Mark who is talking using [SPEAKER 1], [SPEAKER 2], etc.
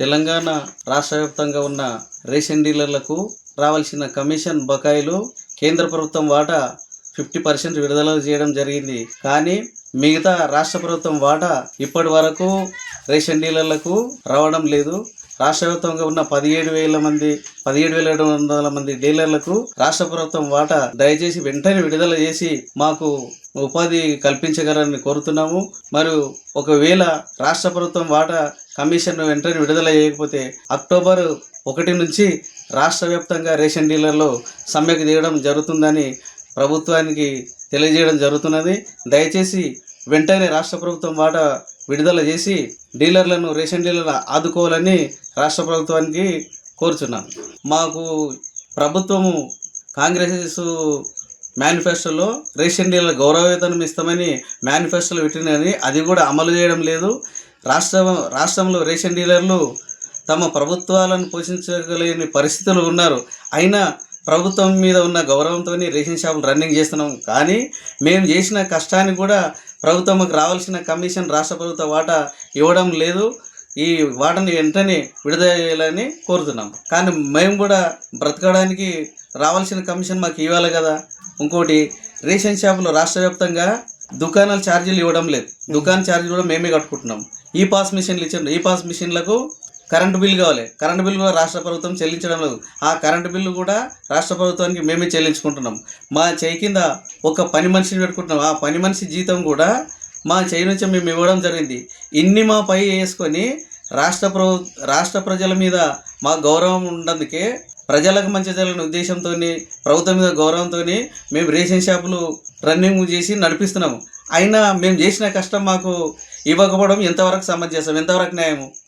[SPEAKER 1] తెలంగాణ రాష్ట్ర వ్యాప్తంగా ఉన్న రేషన్ డీలర్లకు రావాల్సిన కమిషన్ బకాయిలు కేంద్ర ప్రభుత్వం వాటా 50% విడుదల చేయడం జరిగింది. కానీ మిగతా రాష్ట్ర ప్రభుత్వం వాటా ఇప్పటి వరకు రేషన్ డీలర్లకు రావడం లేదు. రాష్ట్ర వ్యాప్తంగా ఉన్న 17,700 మంది డీలర్లకు రాష్ట్ర ప్రభుత్వం వాటా దయచేసి వెంటనే విడుదల చేసి మాకు ఉపాధి కల్పించగలరని కోరుతున్నాము. మరియు ఒకవేళ రాష్ట్ర ప్రభుత్వం వాటా కమిషన్ వెంటనే విడుదల చేయకపోతే అక్టోబర్ 1 నుంచి రాష్ట్ర వ్యాప్తంగా రేషన్ డీలర్లు సమ్మెకు దిగడం జరుగుతుందని ప్రభుత్వానికి తెలియజేయడం జరుగుతున్నది. దయచేసి వెంటనే రాష్ట్ర ప్రభుత్వం వాటా విడుదల చేసి డీలర్లను రేషన్ డీలర్లను ఆదుకోవాలని రాష్ట్ర ప్రభుత్వానికి కోరుచున్నాను. మాకు ప్రభుత్వము కాంగ్రెస్ మేనిఫెస్టోలో రేషన్ డీలర్ గౌరవవేతనం ఇస్తామని మేనిఫెస్టోలో పెట్టినని అది కూడా అమలు చేయడం లేదు. రాష్ట్రంలో రేషన్ డీలర్లు తమ ప్రభుత్వాలను పోషించగలిగిన పరిస్థితులు ఉన్నారు. అయినా ప్రభుత్వం మీద ఉన్న గౌరవంతో రేషన్ షాపులు రన్నింగ్ చేస్తున్నాం. కానీ మేము చేసిన కష్టానికి కూడా ప్రభుత్వంకి రావాల్సిన కమిషన్ రాష్ట్ర ప్రభుత్వ వాటా ఇవ్వడం లేదు. ఈ వాటాని వెంటనే విడుదల చేయాలని కోరుతున్నాం. కానీ మేము కూడా బ్రతకడానికి రావాల్సిన కమిషన్ మాకు ఇవ్వాలి కదా. ఇంకోటి, రేషన్ షాపులు రాష్ట్ర వ్యాప్తంగా దుకాణాల ఛార్జీలు ఇవ్వడం లేదు. దుకాణ ఛార్జీలు కూడా మేమే కట్టుకుంటున్నాం. ఈ పాస్ మిషన్లు ఇచ్చారు. ఈ పాస్ మిషన్లకు కరెంటు బిల్లు కావాలి. కరెంటు బిల్లు కూడా రాష్ట్ర ప్రభుత్వం చెల్లించడం లేదు. ఆ కరెంటు బిల్లు కూడా రాష్ట్ర ప్రభుత్వానికి మేమే చెల్లించుకుంటున్నాం. మా చేయి కింద ఒక పని మనిషిని పెట్టుకుంటున్నాం. ఆ పని మనిషి జీతం కూడా మా చేయి నుంచి మేము ఇవ్వడం జరిగింది. ఇన్ని మా పై వేసుకొని రాష్ట్ర ప్రజల మీద మా గౌరవం ఉన్నందుకే, ప్రజలకు మంచి జరగని ఉద్దేశంతో, ప్రభుత్వం మీద గౌరవంతో మేము రేషన్ షాపులు రన్నింగ్ చేసి నడిపిస్తున్నాము. అయినా మేము చేసిన కష్టం మాకు ఇవ్వకపోవడం ఎంతవరకు సమంజసం, ఎంతవరకు న్యాయము?